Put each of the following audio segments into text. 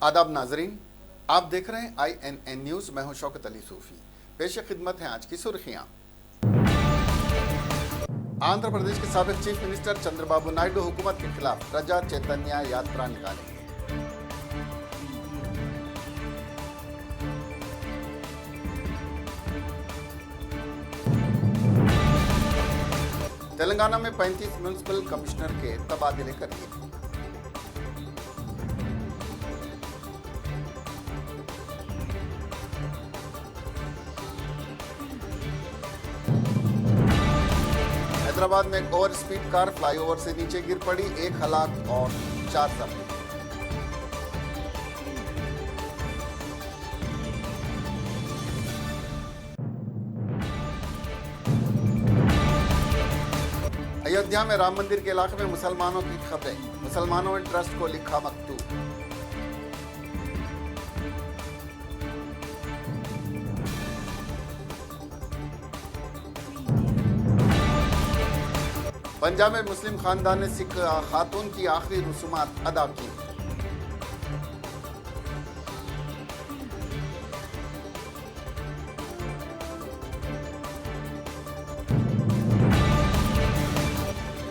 आदाब नाजरीन, आप देख रहे हैं INN न्यूज़। मैं हूं शौकत अली सूफी। पेश खिदमत हैं आज की सुर्खियां। आंध्र प्रदेश के साबिक चीफ मिनिस्टर चंद्रबाबू नायडू हुकूमत के खिलाफ प्रजा चैतन्य यात्रा निकालेंगे। तेलंगाना में 35 म्युनिसिपल कमिश्नर के तबादले कर दिए। हैदराबाद में एक ओवर स्पीड कार फ्लाईओवर से नीचे गिर पड़ी, 1 हलाक और 4 जख्मी। अयोध्या में राम मंदिर के इलाके में मुसलमानों की खबरें, मुसलमानों ने ट्रस्ट को लिखा मकतूब। पंजाब में मुस्लिम खानदान ने सिख खातून की आखिरी रसूमात अदा की।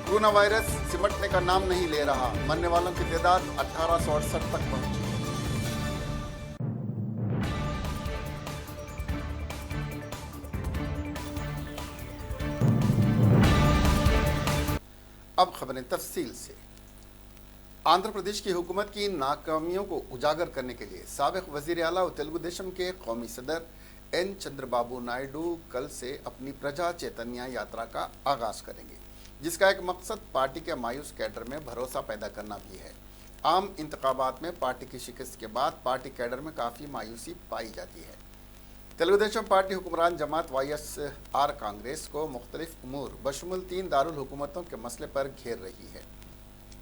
कोरोना वायरस सिमटने का नाम नहीं ले रहा, मरने वालों की तादाद 1868 तक पहुंची। अब खबरें तफसील से। आंध्र प्रदेश की हुकूमत की नाकामियों को उजागर करने के लिए साबिक वजीर आला और तेलुगु देशम के कौमी सदर N चंद्रबाबू नायडू कल से अपनी प्रजा चैतन्य यात्रा का आगाज करेंगे, जिसका एक मकसद पार्टी के मायूस कैडर में भरोसा पैदा करना भी है। आम इंतखाबात में पार्टी की शिकस्त के बाद पार्टी कैडर में काफ़ी मायूसी पाई जाती है। तेलुगु देशम पार्टी हुक्मरान जमात YSR कांग्रेस को मुख्तलिफ उमूर बशमुल 3 दारुल हुकूमतों के मसले पर घेर रही है।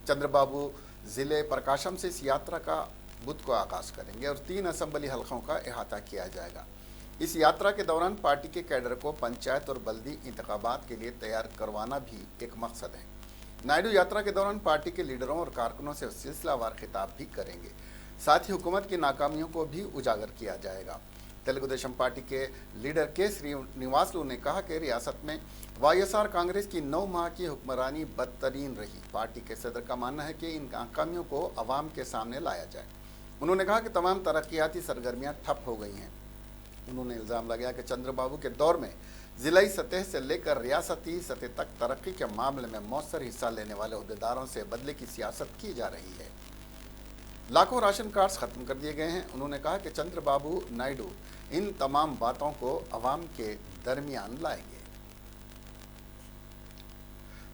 चंद्रबाबू ज़िले प्रकाशम से इस यात्रा का बुध को आगाज़ करेंगे और 3 असम्बली हलकों का अहाता किया जाएगा। इस यात्रा के दौरान पार्टी के कैडर को पंचायत और बल्दी इंतखाबात के लिए तैयार करवाना भी एक मकसद है। नायडू यात्रा के दौरान पार्टी के लीडरों और कारकुनों से सिलसिलावार खिताब भी करेंगे। साथ ही हुकूमत की नाकामियों को भी उजागर किया जाएगा। तेलुगु देशम पार्टी के लीडर के श्रीनिवासलू ने कहा कि रियासत में YSR कांग्रेस की 9 माह की हुक्मरानी बदतरीन रही। पार्टी के सदर का मानना है कि इन नाकामियों को अवाम के सामने लाया जाए। उन्होंने कहा कि तमाम तरक्याती सरगर्मियां ठप हो गई हैं। उन्होंने इल्ज़ाम लगाया कि चंद्रबाबू के दौर में ज़िलाई सतह से लेकर रियासती सतह तक तरक्की के मामले में मौसर हिस्सा लेने वाले अहदेदारों से बदले की सियासत की जा रही है। लाखों राशन कार्ड्स ख़त्म कर दिए गए हैं। उन्होंने कहा कि चंद्रबाबू नायडू इन तमाम बातों को अवाम के दरमियान लाएंगे।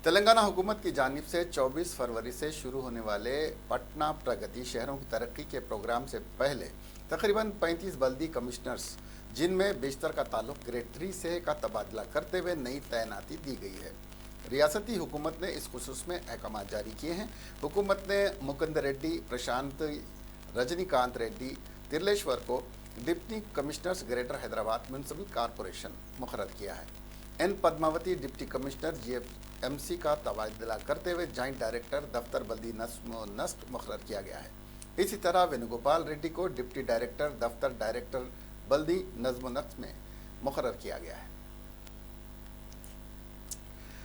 तेलंगाना हुकूमत की जानिब से 24 फरवरी से शुरू होने वाले पटना प्रगति शहरों की तरक्की के प्रोग्राम से पहले तकरीबन 35 बल्दी कमिश्नर्स, जिनमें बेशतर का ताल्लुक ग्रेड 3 से का तबादला करते हुए नई तैनाती दी गई है। रियासती हुकूमत ने इस खुसूस में अहकाम जारी किए हैं। हुकूमत ने मुकुंद रेड्डी, प्रशांत, रजनीकांत रेड्डी, तिरलेश्वर को deputy commissioners greater Hyderabad municipal corporation मुकर्रर किया है। N Padmavati deputy commissioner GFMC का तबादला करते हुए जॉइंट डायरेक्टर दफ्तर बल्दी नस्म व नस्क मुकर्रर किया गया है। इसी तरह वेणुगोपाल रेड्डी को डिप्टी डायरेक्टर दफ्तर डायरेक्टर बल्दी नज्म नस्क में मुकर्रर किया गया है।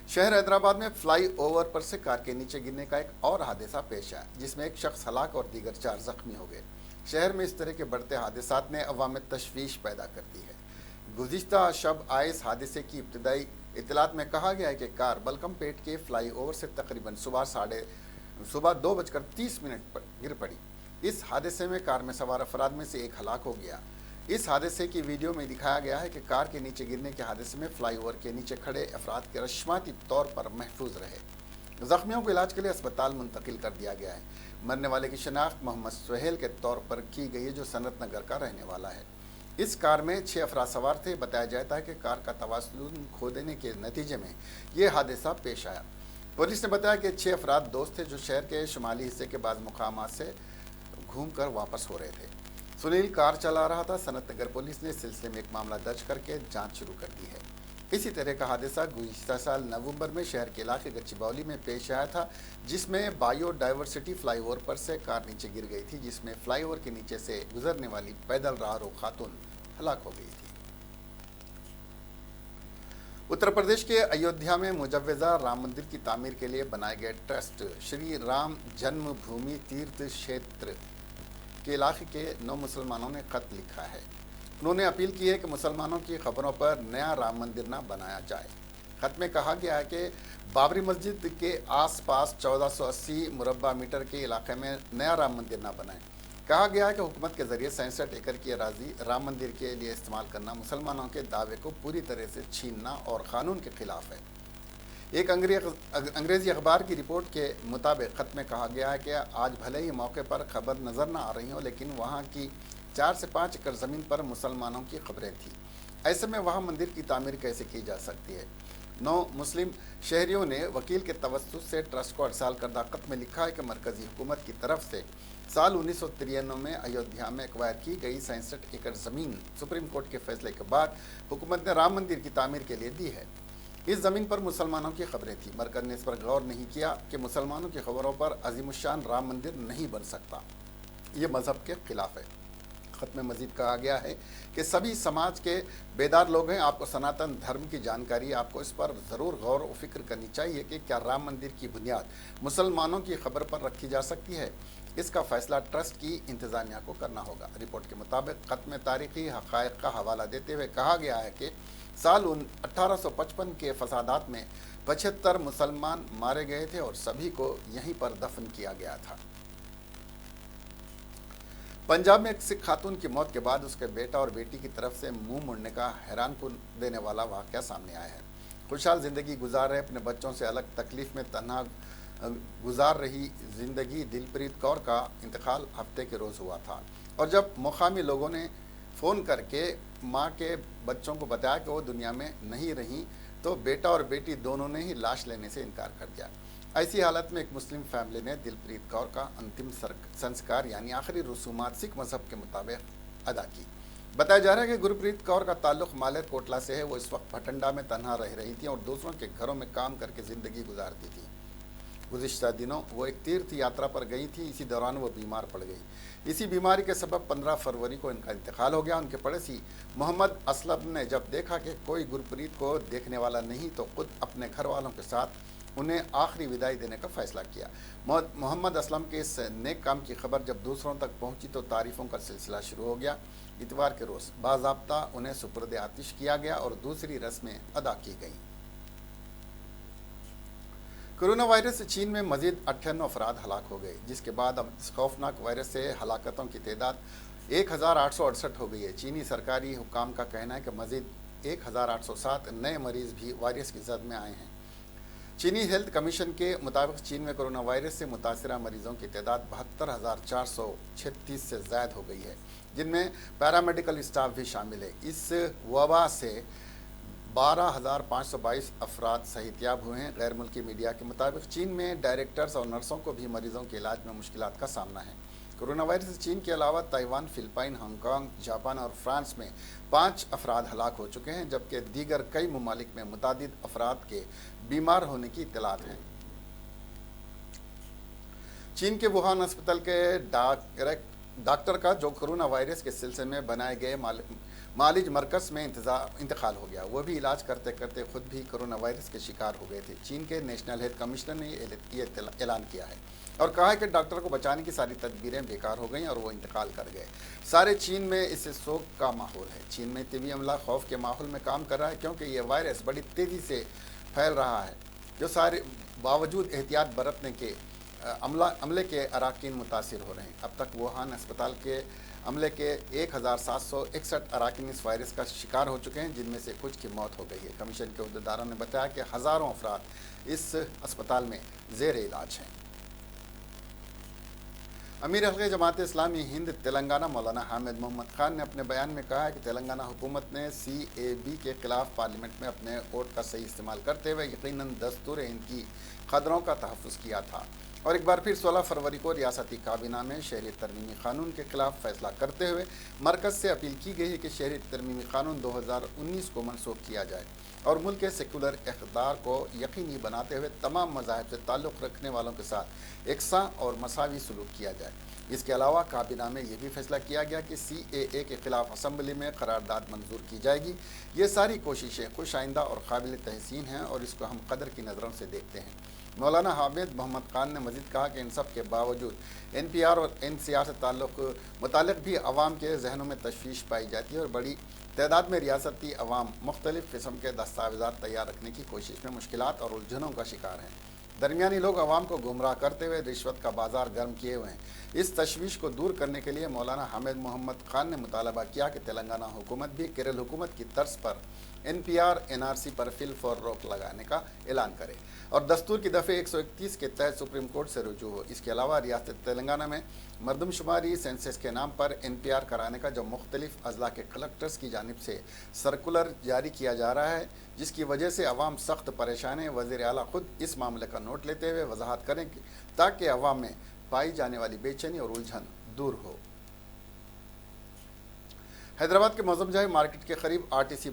शहर हैदराबाद में फ्लाई ओवर पर से कार के नीचे गिरने का एक और हादसा पेश आया, जिसमें एक शख्स हलाक और दीगर 4 जख्मी हो गए। शहर में इस तरह के बढ़ते हादसात ने अवाम में तशवीश पैदा कर दी है। गुज़िश्ता शब आए इस हादसे की इब्तदाई इतलात में कहा गया है कि कार बलकम पेट के फ्लाई ओवर से तकरीबन सुबह 2:30 पर गिर पड़ी। इस हादसे में कार में सवार अफराद में से एक हलाक हो गया। इस हादसे की वीडियो में दिखाया गया है कि कार के नीचे गिरने के हादसे में फ्लाई ओवर के नीचे खड़े अफराद के रश्माती तौर पर महफूज रहे। जख्मियों को इलाज के लिए अस्पताल मुंतकिल कर दिया गया है। मरने वाले की शनाख्त मोहम्मद सुहेल के तौर पर की गई है, जो सनत नगर का रहने वाला है। इस कार में 6 अफराद सवार थे। बताया जाता है कि कार का तवाज़ुन खो देने के नतीजे में ये हादसा पेश आया। पुलिस ने बताया कि 6 अफराद दोस्त थे, जो शहर के शुमाली हिस्से के बाद मुकामात से घूमकर वापस हो रहे थे। सुनील कार चला रहा था। सनत नगर पुलिस ने इस सिलसिले में एक मामला दर्ज करके जांच शुरू कर दी है। इसी तरह का हादसा गुज़िश्ता साल नवंबर में शहर के इलाके गच्ची बावली में पेश आया था, जिसमें बायो डाइवर्सिटी फ्लाईओवर पर से कार नीचे गिर गई थी, जिसमें फ्लाईओवर के नीचे से गुजरने वाली पैदल राहरो खातून हलाक हो गई थी। उत्तर प्रदेश के अयोध्या में मुजव्वजा राम मंदिर की तामीर के लिए बनाए गए ट्रस्ट श्री राम जन्मभूमि तीर्थ क्षेत्र के इलाके के 9 मुसलमानों ने खत लिखा है। उन्होंने अपील की है कि मुसलमानों की खबरों पर नया राम मंदिर न बनाया जाए। खत में कहा गया है कि बाबरी मस्जिद के आसपास 1480 मुरब्बा मीटर के इलाके में नया राम मंदिर न बनाएं। कहा गया है कि हुकूमत के जरिए 67 एकड़ की अराजी राम मंदिर के लिए इस्तेमाल करना मुसलमानों के दावे को पूरी तरह से छीनना और कानून के खिलाफ है। एक अंग्रेजी अखबार की रिपोर्ट के मुताबिक खत में कहा गया है कि आज भले ही मौके पर खबर नज़र न आ रही हो, लेकिन वहाँ की 4 से 5 एकड़ ज़मीन पर मुसलमानों की खबरें थीं। ऐसे में वहाँ मंदिर की तामीर कैसे की जा सकती है। 9 मुस्लिम शहरियों ने वकील के तवस्सुत से ट्रस्ट को अरसाल करदा खत में लिखा है कि मरकज़ी हुकूमत की तरफ से साल 1993 में अयोध्या में एक्वायर की गई 67 एकड़ ज़मीन सुप्रीम कोर्ट के फैसले के बाद हुकूमत ने राम मंदिर की तामीर के लिए दी है। इस ज़मीन पर मुसलमानों की खबरें थीं। मरकज़ ने इस पर गौर नहीं किया कि मुसलमानों की खबरों पर अज़ीमुश्शान राम मंदिर नहीं बन सकता, ये मज़हब के खिलाफ है। खत में मज़ीद कहा गया है कि सभी समाज के बेदार लोग हैं, आपको सनातन धर्म की जानकारी, आपको इस पर ज़रूर गौर व फिक्र करनी चाहिए कि क्या राम मंदिर की बुनियाद मुसलमानों की खबर पर रखी जा सकती है। इसका फैसला ट्रस्ट की इंतज़ामिया को करना होगा। रिपोर्ट के मुताबिक खत में तारीख़ी हक़ाइक़ का हवाला देते हुए कहा गया है कि साल 1855 के फसादात में 75 मुसलमान मारे गए थे और सभी को यहीं पर दफन किया गया था। पंजाब में एक सिख खातून की मौत के बाद उसके बेटा और बेटी की तरफ से मुंह मुड़ने का हैरान कुन देने वाला वाक़या सामने आया है। खुशहाल ज़िंदगी गुजार रहे अपने बच्चों से अलग तकलीफ़ में तन्हा गुजार रही ज़िंदगी दिलप्रीत कौर का इंतकाल हफ्ते के रोज़ हुआ था, और जब मुकामी लोगों ने फ़ोन करके माँ के बच्चों को बताया कि वो दुनिया में नहीं रहीं, तो बेटा और बेटी दोनों ने ही लाश लेने से इनकार कर दिया। ऐसी हालत में एक मुस्लिम फैमिली ने दिलप्रीत कौर का अंतिम संस्कार यानी आखिरी रसूमात सिख मज़हब के मुताबिक अदा की। बताया जा रहा है कि गुरप्रीत कौर का ताल्लुक़ मालेर कोटला से है। वो इस वक्त भटंडा में तन्हा रह रही थी और दूसरों के घरों में काम करके ज़िंदगी गुजारती थी। गुज़िश्ता दिनों वो एक तीर्थ यात्रा पर गई थी। इसी दौरान वो बीमार पड़ गई। इसी बीमारी के सबब 15 फरवरी को इनका इंतकाल हो गया। उनके पड़ोसी मोहम्मद असलम ने जब देखा कि कोई गुरप्रीत को देखने वाला नहीं, तो खुद अपने घर वालों के साथ उन्हें आखिरी विदाई देने का फ़ैसला किया। मोहम्मद असलम के इस नेक काम की खबर जब दूसरों तक पहुंची तो तारीफ़ों का सिलसिला शुरू हो गया। इतवार के रोज़ बाज़ाब्ता उन्हें सुपुर्द आतिश किया गया और दूसरी रस्में अदा की गईं। कोरोना वायरस से चीन में मज़ीद 58 अफराद हलाक हो गए, जिसके बाद अब इस खौफनाक वायरस से हलाकतों की तादाद 1868 हो गई है। चीनी सरकारी हुक्काम का कहना है कि मज़ीद 1807 नए मरीज़ भी वायरस की जद में आए हैं। चीनी हेल्थ कमीशन के मुताबिक चीन में कोरोना वायरस से मुतासरा मरीजों की तादाद 72,436 से ज़ायद हो गई है, जिनमें पैरामेडिकल स्टाफ भी शामिल है। इस वबा से 12,522 अफराद सेहतियाब हुए हैं। गैर मुल्की मीडिया के मुताबिक चीन में डायरेक्टर्स और नर्सों को भी मरीजों के इलाज में मुश्किलात का सामना है। कोरोना वायरस से चीन के अलावा ताइवान, फिलिपाइन, हांगकांग, जापान और फ्रांस में 5 अफराद हलाक हो चुके हैं, जबकि दीगर कई ममालिक में मुतादिद अफराद के बीमार होने की इत्तलात हैं। चीन के वुहान अस्पताल के डॉक्टर का जो कोरोना वायरस के सिलसिले में बनाए गए मालिज मरकज़ में इंतकाल हो गया, वो भी इलाज करते करते खुद भी कोरोना वायरस के शिकार हो गए थे। चीन के नेशनल हेल्थ कमिश्नर ने ये ऐलान किया है और कहा है कि डॉक्टर को बचाने की सारी तदबीरें बेकार हो गईं और वो इंतकाल कर गए। सारे चीन में इससे शोक का माहौल है। चीन में तिबी अमला खौफ के माहौल में काम कर रहा है, क्योंकि ये वायरस बड़ी तेज़ी से फैल रहा है, जो सारे बावजूद एहतियात बरतने के अमले के अराकीन मुतासिर हो रहे हैं। अब तक वुहान अस्पताल के अमले के 1761 अराकीन इस वायरस का शिकार हो चुके हैं, जिनमें से कुछ की मौत हो गई है। कमीशन के अहदेदारों ने बताया कि हज़ारों अफराद इस अस्पताल में ज़ेर इलाज हैं। अमीर हल्के जमात इस्लामी हिंद तेलंगाना मौलाना हामिद मोहम्मद खान ने अपने बयान में कहा है कि तेलंगाना हुकूमत ने CAB के खिलाफ पार्लियामेंट में अपने वोट का सही इस्तेमाल करते हुए यकीनन दस्तूर हिंद की कदरों का तहफ़्फ़ुज़ किया था और एक बार फिर 16 फरवरी को रियासती काबीना में शहरी तरमीमी कानून के खिलाफ फैसला करते हुए मरकज़ से अपील की गई है कि शहरी तरमीमी कानून 2019 को मनसूख किया जाए। اور ملک کے سیکولر اقتدار کو یقینی بناتے ہوئے تمام مذاہب سے تعلق رکھنے والوں کے ساتھ یکساں اور مساوی سلوک کیا جائے۔ اس کے علاوہ کابینہ میں یہ بھی فیصلہ کیا گیا کہ CAA کے خلاف اسمبلی میں قرارداد منظور کی جائے گی۔ یہ ساری کوششیں خوش آئندہ اور قابل تحسین ہیں اور اس کو ہم قدر کی نظروں سے دیکھتے ہیں۔ مولانا حامد محمد خان نے مزید کہا کہ ان سب کے باوجود NPR اور NCR سے متعلق بھی عوام کے ذہنوں میں تشویش پائی جاتی ہے اور بڑی تعداد میں ریاستی عوام مختلف قسم کے دستاویزات تیار رکھنے کی کوشش میں مشکلات اور الجھنوں کا شکار ہیں۔ درمیانی لوگ عوام کو گمراہ کرتے ہوئے رشوت کا بازار گرم کیے ہوئے ہیں۔ اس تشویش کو دور کرنے کے لیے مولانا حامد محمد خان نے مطالبہ کیا کہ تلنگانہ حکومت بھی کیرل حکومت کی طرز پر NPR NRC پر فی الفور روک لگانے کا اعلان کرے اور دستور کی دفعہ 131 کے تحت سپریم کورٹ سے رجوع ہو۔ اس کے علاوہ ریاست تلنگانہ میں مردم شماری سینسس کے نام پر NPR کرانے کا جو مختلف اضلاع کے کلکٹرز کی جانب سے سرکولر جاری کیا جا رہا ہے، جس کی وجہ سے عوام سخت پریشان ہیں، وزیر اعلیٰ خود اس معاملے کا نوٹ لیتے ہوئے وضاحت کریں تاکہ عوام میں پائی جانے والی بے چینی اور الجھن دور ہو۔ حیدرآباد کے موزم جاہ مارکیٹ کے قریب RTC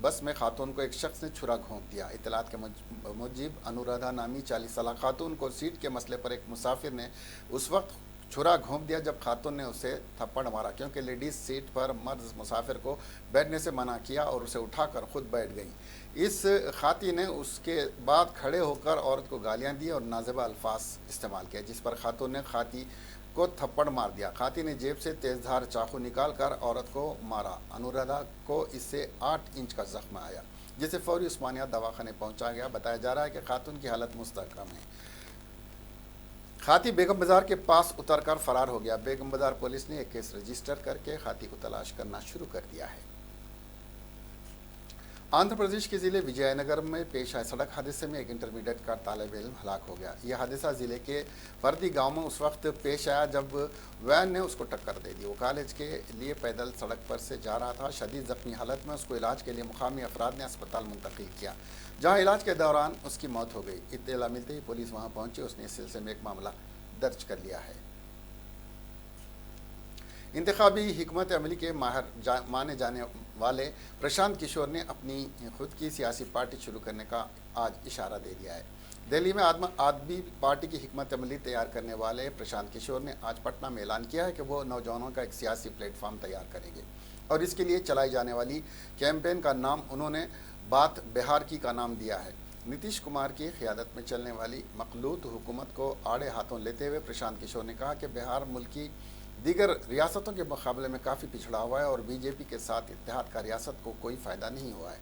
بس میں خاتون کو ایک شخص نے چھرا گھونپ دیا۔ اطلاعات کے موجب انورادھا نامی 40 سالہ خاتون کو سیٹ کے مسئلے پر ایک مسافر نے اس وقت چھرا گھونپ دیا جب خاتون نے اسے تھپڑ مارا، کیونکہ لیڈیز سیٹ پر مرد مسافر کو بیٹھنے سے منع کیا اور اسے اٹھا کر خود بیٹھ گئی۔ اس خاتی نے اس کے بعد کھڑے ہو کر عورت کو گالیاں دی اور نازیبہ الفاظ استعمال کیا، جس پر خاتون نے خاتی کو تھپڑ مار دیا۔ خاتی نے جیب سے تیز دھار چاقو نکال کر عورت کو مارا۔ انورادھا کو اس سے 8 انچ کا زخم آیا، جسے فوری عثمانیہ دواخانے پہنچا گیا۔ بتایا جا رہا ہے کہ خاتون کی حالت مستحکم ہے۔ خاتی بیگم بازار کے پاس اتر کر فرار ہو گیا۔ بیگم بازار پولیس نے ایک کیس رجسٹر کر کے خاتی کو تلاش کرنا شروع کر دیا ہے۔ آندھرا پردیش کے ضلع وجے نگر میں پیش آئے سڑک حادثے میں ایک انٹرمیڈیٹ کا طالب علم ہلاک ہو گیا۔ یہ حادثہ ضلع کے وردی گاؤں میں اس وقت پیش آیا جب وین نے اس کو ٹکر دے دی۔ وہ کالج کے لیے پیدل سڑک پر سے جا رہا تھا۔ شدید زخمی حالت میں اس کو علاج کے لیے مقامی افراد نے اسپتال منتقل کیا، جہاں علاج کے دوران اس کی موت ہو گئی۔ اطلاع ملتے ہی پولیس وہاں پہنچی، اس نے اس سلسلے میں ایک معاملہ درج کر لیا ہے۔ انتخابی حکمت عملی کے ماہر مانے جانے والے پرشانت کشور نے اپنی خود کی سیاسی پارٹی شروع کرنے کا آج اشارہ دے دیا ہے۔ دہلی میں آدمی پارٹی کی حکمت عملی تیار کرنے والے پرشانت کشور نے آج پٹنہ میں اعلان کیا ہے کہ وہ نوجوانوں کا ایک سیاسی پلیٹ فارم تیار کریں گے اور اس کے لیے چلائی جانے والی کیمپین کا نام انہوں نے بات بہار کی کا نام دیا ہے۔ نتیش کمار کی قیادت میں چلنے والی مخلوط حکومت کو آڑے ہاتھوں لیتے ہوئے پرشانت کشور نے کہا کہ بہار ملک کی دیگر ریاستوں کے مقابلے میں کافی پچھڑا ہوا ہے اور BJP کے ساتھ اتحاد کا ریاست کو کوئی فائدہ نہیں ہوا ہے۔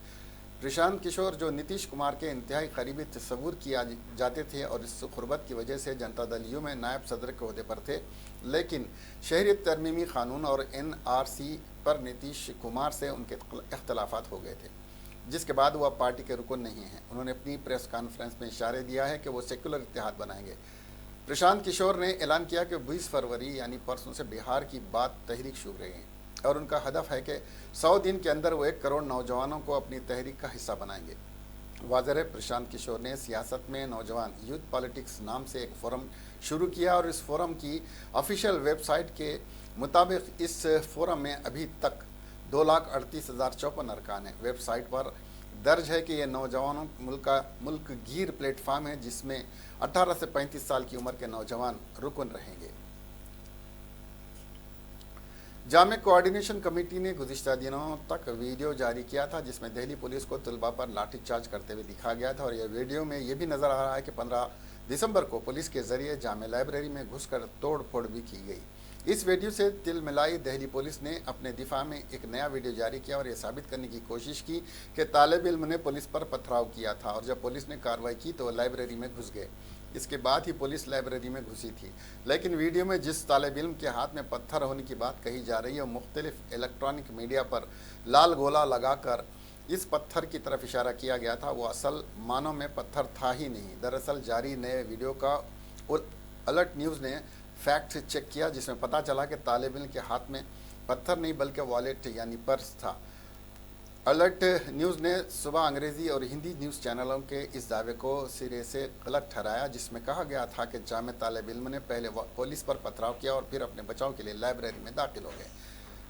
پرشانت کشور جو نتیش کمار کے انتہائی قریبی تصور کیا جاتے تھے اور اس قربت کی وجہ سے جنتا دل یو میں نائب صدر کے عہدے پر تھے، لیکن شہریت ترمیمی قانون اور NRC پر نتیش کمار سے ان کے اختلافات ہو گئے تھے، جس کے بعد وہ اب پارٹی کے رکن نہیں ہیں۔ انہوں نے اپنی پریس کانفرنس میں اشارے دیا ہے کہ وہ سیکولر اتحاد بنائیں گے۔ پرشانت کشور نے اعلان کیا کہ 20 فروری یعنی پرسوں سے بہار کی بات تحریک شروع رہی ہے اور ان کا ہدف ہے کہ 100 دن کے اندر وہ 1 کروڑ نوجوانوں کو اپنی تحریک کا حصہ بنائیں گے۔ واضح ہے، پرشانت کشور نے سیاست میں نوجوان یوتھ پالیٹکس نام سے ایک فورم شروع کیا اور اس فورم کی آفیشیل ویب سائٹ کے مطابق اس فورم میں ابھی تک 2,38,054 ارکان ہیں۔ ویب سائٹ پر درج ہے کہ یہ نوجوانوں ملک گیر پلیٹ فارم ہے جس میں 18 سے 35 سال کی عمر کے نوجوان رکن رہیں گے۔ جامع کوآرڈینیشن کمیٹی نے گزشتہ دنوں تک ویڈیو جاری کیا تھا جس میں دہلی پولیس کو طلباء پر لاٹھی چارج کرتے ہوئے دکھا گیا تھا اور یہ ویڈیو میں یہ بھی نظر آ رہا ہے کہ 15 دسمبر کو پولیس کے ذریعے جامع لائبریری میں گھس کر توڑ پھوڑ بھی کی گئی۔ اس ویڈیو سے تل ملائی دہلی پولیس نے اپنے دفاع میں ایک نیا ویڈیو جاری کیا اور یہ ثابت کرنے کی کوشش کی کہ طالب علم نے پولیس پر پتھراؤ کیا تھا اور جب پولیس نے کارروائی کی تو وہ لائبریری میں گھس گئے۔ اس کے بعد ہی پولیس لائبریری میں گھسی تھی، لیکن ویڈیو میں جس طالب علم کے ہاتھ میں پتھر ہونے کی بات کہی جا رہی ہے وہ مختلف الیکٹرانک میڈیا پر لال گولا لگا کر اس پتھر کی طرف اشارہ کیا گیا تھا، وہ اصل معنوں میں پتھر تھا ہی نہیں۔ دراصل جاری نئے ویڈیو کا الرٹ نیوز نے فیکٹ چیک کیا جس میں پتہ چلا کہ طالب علم کے ہاتھ میں پتھر نہیں بلکہ والیٹ یعنی پرس تھا۔ الرٹ نیوز نے صبح انگریزی اور ہندی نیوز چینلوں کے اس دعوے کو سرے سے غلط ٹھہرایا جس میں کہا گیا تھا کہ جامع طالب علم نے پہلے پولیس پر پتھراؤ کیا اور پھر اپنے بچاؤ کے لیے لائبریری میں داخل ہو گئے۔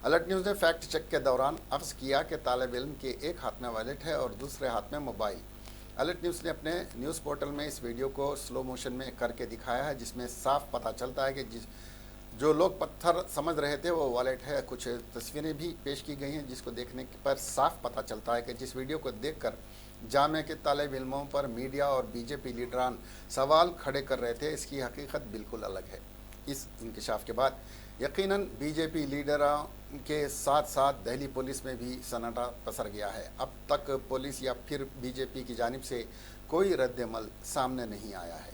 الرٹ نیوز نے فیکٹ چیک کے دوران اخذ کیا کہ طالب علم کے ایک ہاتھ میں والیٹ ہے اور دوسرے ہاتھ میں موبائل۔ الرٹ نیوز نے اپنے نیوز پورٹل میں اس ویڈیو کو سلو موشن میں کر کے دکھایا ہے، جس میں صاف پتہ چلتا ہے کہ جو لوگ پتھر سمجھ رہے تھے وہ والیٹ ہے۔ کچھ تصویریں بھی پیش کی گئی ہیں جس کو دیکھنے پر صاف پتہ چلتا ہے کہ جس ویڈیو کو دیکھ کر جامعہ کے طالب علموں پر میڈیا اور بی جے پی لیڈران سوال کھڑے کر رہے تھے، اس کی حقیقت بالکل الگ ہے۔ اس انکشاف کے بعد یقیناً بی جے پی لیڈروں کے ساتھ ساتھ دہلی پولیس میں بھی سناٹا پسر گیا ہے۔ اب تک پولیس یا پھر بی جے پی کی جانب سے کوئی رد عمل سامنے نہیں آیا ہے۔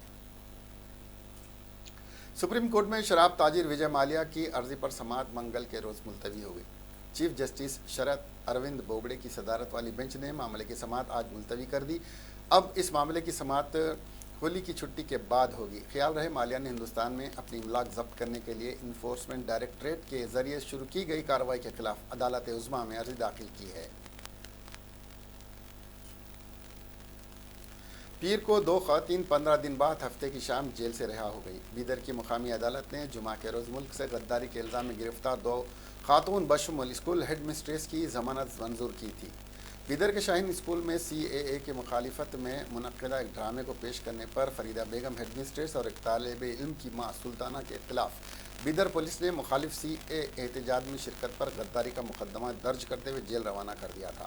سپریم کورٹ میں شراب تاجر وجے مالیا کی عرضی پر سماعت منگل کے روز ملتوی ہو گئی۔ چیف جسٹس شرد اروند بوبڑے کی صدارت والی بینچ نے معاملے کی سماعت آج ملتوی کر دی۔ اب اس معاملے کی سماعت ہولی کی چھٹی کے بعد ہوگی۔ خیال رہے مالیا نے ہندوستان میں اپنی املاک ضبط کرنے کے لیے انفورسمنٹ ڈائریکٹوریٹ کے ذریعے شروع کی گئی کارروائی کے خلاف عدالت عظمیٰ میں عرضی داخل کی ہے۔ پیر کو 2 خواتین 15 دن بعد ہفتے کی شام جیل سے رہا ہو گئی۔ بیدر کی مقامی عدالت نے جمعہ کے روز ملک سے غداری کے الزام میں گرفتار 2 خاتون بشمول اسکول ہیڈ مسٹریس کی ضمانت منظور کی تھی۔ بیدر کے شاہین اسکول میں سی اے اے کی مخالفت میں منعقدہ ایک ڈرامے کو پیش کرنے پر فریدہ بیگم ہیڈ مسٹریس اور ایک طالب علم کی ماں سلطانہ کے خلاف بیدر پولیس نے مخالف سی اے احتجاج میں شرکت پر غداری کا مقدمہ درج کرتے ہوئے جیل روانہ کر دیا تھا۔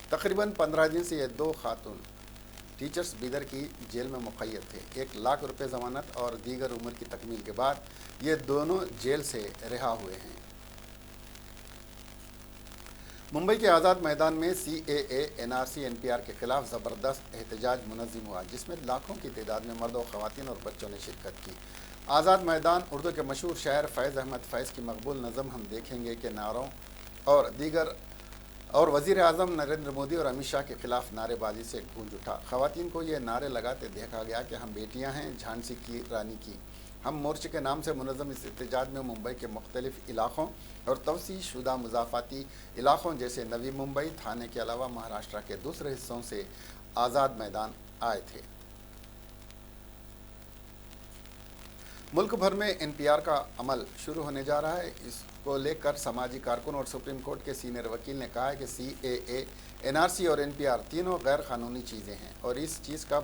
تقریباً 15 دن سے یہ 2 خاتون ٹیچرز بیدر کی جیل میں مقید تھے۔ 1 لاکھ روپے ضمانت اور دیگر عمر کی تکمیل کے بعد یہ دونوں جیل سے رہا ہوئے ہیں۔ ممبئی کے آزاد میدان میں C A A N R C N P R کے خلاف زبردست احتجاج منظم ہوا، جس میں لاکھوں کی تعداد میں مرد و خواتین اور بچوں نے شرکت کی۔ آزاد میدان اردو کے مشہور شاعر فیض احمد فیض کی مقبول نظم ہم دیکھیں گے کہ نعروں اور وزیر اعظم نریندر مودی اور امت شاہ کے خلاف نعرے بازی سے گونج اٹھا۔ خواتین کو یہ نعرے لگاتے دیکھا گیا کہ ہم بیٹیاں ہیں جھانسی کی رانی کی۔ ہم مورچے کے نام سے منظم اس احتجاج میں ممبئی کے مختلف علاقوں اور توسیع شدہ مضافاتی علاقوں جیسے نوی ممبئی، تھانے کے علاوہ مہاراشٹر کے دوسرے حصوں سے آزاد میدان آئے تھے۔ ملک بھر میں این پی آر کا عمل شروع ہونے جا رہا ہے۔ اس کو لے کر سماجی کارکن اور سپریم کورٹ کے سینئر وکیل نے کہا ہے کہ سی اے اے، این آر سی اور این پی آر تینوں غیر قانونی چیزیں ہیں اور اس چیز کا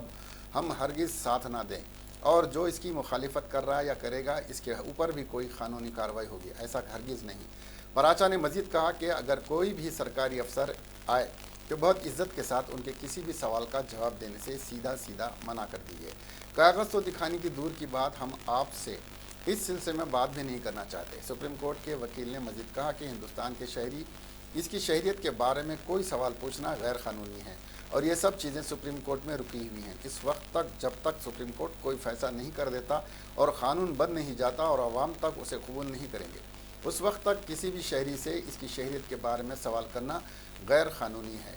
ہم ہرگز ساتھ نہ دیں، اور جو اس کی مخالفت کر رہا ہے یا کرے گا اس کے اوپر بھی کوئی قانونی کارروائی ہوگی، ایسا ہرگز نہیں۔ پراچا نے مزید کہا کہ اگر کوئی بھی سرکاری افسر آئے تو بہت عزت کے ساتھ ان کے کسی بھی سوال کا جواب دینے سے سیدھا منع کر دیجیے۔ کاغذ تو دکھانے کی دور کی بات، ہم آپ سے اس سلسلے میں بات بھی نہیں کرنا چاہتے۔ سپریم کورٹ کے وکیل نے مزید کہا کہ ہندوستان کے شہری اس کی شہریت کے بارے میں کوئی سوال پوچھنا غیر قانونی ہے اور یہ سب چیزیں سپریم کورٹ میں رکی ہوئی ہیں۔ اس وقت تک جب تک سپریم کورٹ کوئی فیصلہ نہیں کر دیتا اور قانون بن نہیں جاتا اور عوام تک اسے قبول نہیں کریں گے، اس وقت تک کسی بھی شہری سے اس کی شہریت کے بارے میں سوال کرنا غیر قانونی ہے۔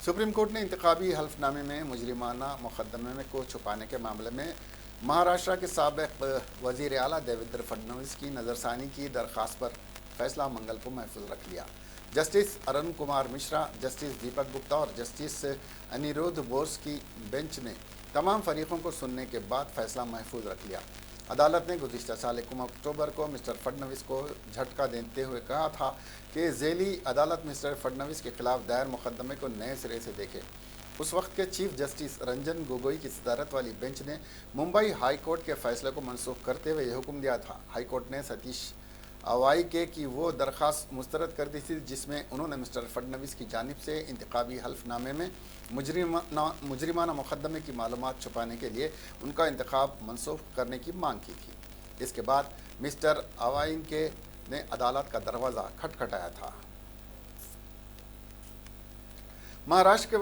سپریم کورٹ نے انتخابی حلف نامے میں مجرمانہ مقدمے کو چھپانے کے معاملے میں مہاراشٹر کے سابق وزیر اعلیٰ دیویندر فڈنویس کی نظرثانی کی درخواست پر فیصلہ منگل کو محفوظ رکھ لیا۔ جسٹس ارون کمار مشرا، جسٹس دیپک گپتا اور جسٹس انیرودھ بوس کی بینچ نے تمام فریقوں کو سننے کے بعد فیصلہ محفوظ رکھ لیا۔ عدالت نے گزشتہ سال 1 اکتوبر کو مسٹر فڈنویس کو جھٹکا دیتے ہوئے کہا تھا کہ ذیلی عدالت مسٹر فڈنویس کے خلاف دائر مقدمے کو نئے سرے سے دیکھے۔ اس وقت کے چیف جسٹس رنجن گوگوئی کی صدارت والی بینچ نے ممبئی ہائی کورٹ کے فیصلے کو منسوخ کرتے ہوئے یہ حکم دیا تھا۔ ہائی کورٹ نے ستیش اوائی کی وہ درخواست مسترد کر دی تھی جس میں انہوں نے مسٹر فڈنویس کی جانب سے انتخابی حلف نامے میں مجرمانہ مقدمے کی معلومات چھپانے کے لیے ان کا انتخاب منسوخ کرنے کی مانگ کی تھی۔ اس کے بعد مسٹر اوائی نے عدالت کا دروازہ کھٹکھٹایا تھا۔ مہاراشٹر کے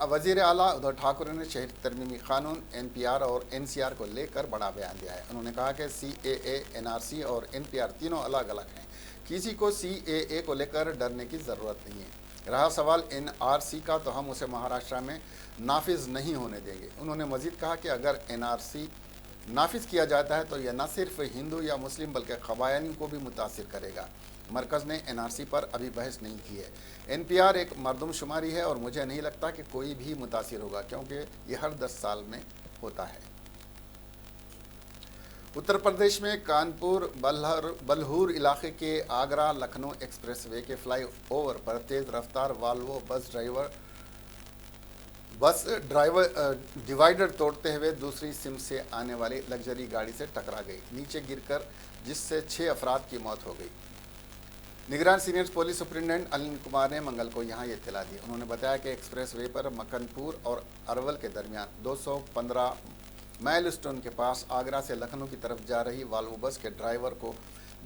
وزیر اعلیٰ ادھو ٹھاکرے نے شہری ترمیمی قانون این پی آر اور این سی آر کو لے کر بڑا بیان دیا ہے۔ انہوں نے کہا کہ سی اے اے، این آر سی اور این پی آر تینوں الگ الگ ہیں، کسی کو سی اے اے کو لے کر ڈرنے کی ضرورت نہیں ہے۔ رہا سوال این آر سی کا تو ہم اسے مہاراشٹر میں نافذ نہیں ہونے دیں گے۔ انہوں نے مزید کہا کہ اگر این آر سی نافذ کیا جاتا ہے تو یہ نہ صرف ہندو یا مسلم بلکہ قبائلیوں کو بھی متاثر کرے گا۔ مرکز نے این آر سی پر ابھی بحث نہیں کی ہے۔ این پی آر ایک مردم شماری ہے اور مجھے نہیں لگتا کہ کوئی بھی متاثر ہوگا کیونکہ یہ ہر 10 سال میں ہوتا ہے۔ उत्तर प्रदेश में कानपुर बलहूर इलाके के आगरा लखनऊ एक्सप्रेस वे के फ्लाई ओवर पर तेज रफ्तार वाल्वो बस ड्राइवर डिवाइडर तोड़ते हुए दूसरी सिम से आने वाली लग्जरी गाड़ी से टकरा गई, नीचे गिरकर, जिससे 6 अफराद की मौत हो गई। निगरान senior police superintendent Anil Kumar ने मंगल को यहां ये इत्तला दी। उन्होंने बताया कि एक्सप्रेस वे पर मकनपुर और अरवल के दरमियान 215 माइलस्टोन के पास आगरा से लखनऊ की तरफ जा रही वाल्वो बस के ड्राइवर को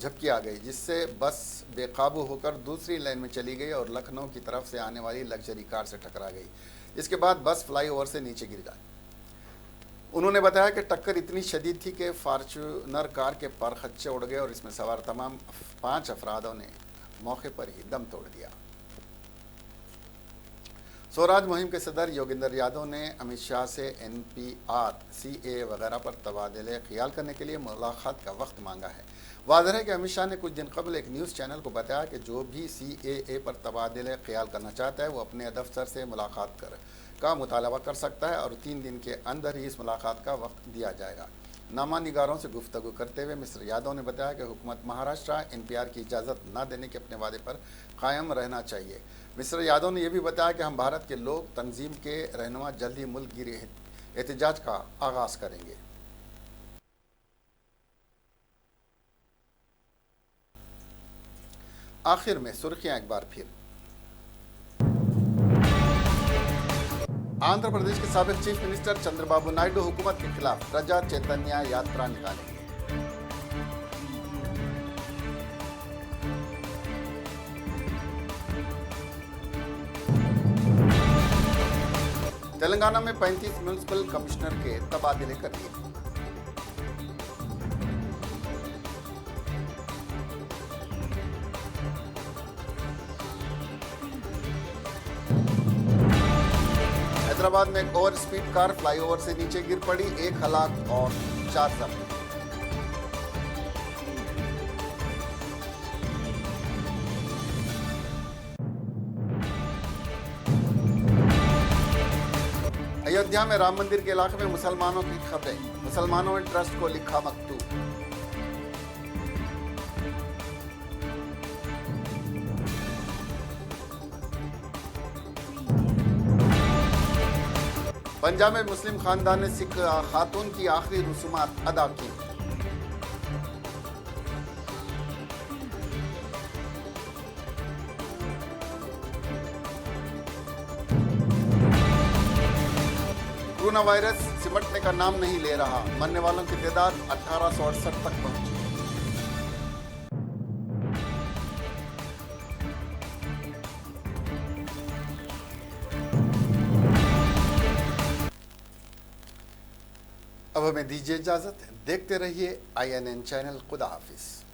झपकी आ गई, जिससे बस बेकाबू होकर दूसरी लाइन में चली गई और लखनऊ की तरफ से आने वाली लग्जरी कार से टकरा गई। इसके बाद बस फ्लाईओवर से नीचे गिर गई। उन्होंने बताया कि टक्कर इतनी शदीद थी कि फॉर्च्यूनर कार के परखच्चे उड़ गए और इसमें सवार तमाम 5 अफरादों ने मौके पर ही दम तोड़ दिया। स्वराज मुहिम के सदर योगेंद्र यादव ने अमित शाह से NPR, CAA वगैरह पर तबादले ख्याल करने के लिए मुलाकात का वक्त मांगा है। वाज़ेह है कि अमित शाह ने कुछ दिन कबल एक न्यूज़ चैनल को बताया कि जो भी CAA पर तबादले ख्याल करना चाहता है वो अपने दफ्तर से मुलाकात का मुतालबा कर सकता है और 3 दिन के अंदर ही इस मुलाकात का वक्त दिया जाएगा। नामा निगारों से गुफ्तगू करते हुए मिस्टर यादव ने बताया कि हुकूमत महाराष्ट्र NPR की इजाज़त न देने के अपने वादे पर कायम रहना चाहिए। मिस्टर यादव ने यह भी बताया कि हम भारत के लोक तंजीम के रहनुमा जल्द ही मुल्क गिर एहतजाज का आगाज़ करेंगे। आखिर में सुर्खियां एक बार फिर। आंध्र प्रदेश के साबिक चीफ मिनिस्टर चंद्रबाबू नायडू हुकूमत के खिलाफ प्रजा चैतन्य यात्रा निकालेंगे। तेलंगाना में 35 म्युनिसिपल कमिश्नर के तबादले कर दिए। हैदराबाद में एक ओवर स्पीड कार फ्लाईओवर से नीचे गिर पड़ी, 1 हलाक और 4 जख्मी। अयोध्या में राम मंदिर के इलाके में मुसलमानों की खबरें, मुसलमानों ने ट्रस्ट को लिखा मकतूब। पंजाब में मुस्लिम खानदान ने सिख खातून की आखिरी रसूमात अदा की। कोरोना वायरस सिमटने का नाम नहीं ले रहा, मरने वालों की तादाद 1868 तक पहुंची। अब हमें दीजिए इजाजत, देखते रहिए INN चैनल। खुदा हाफिज।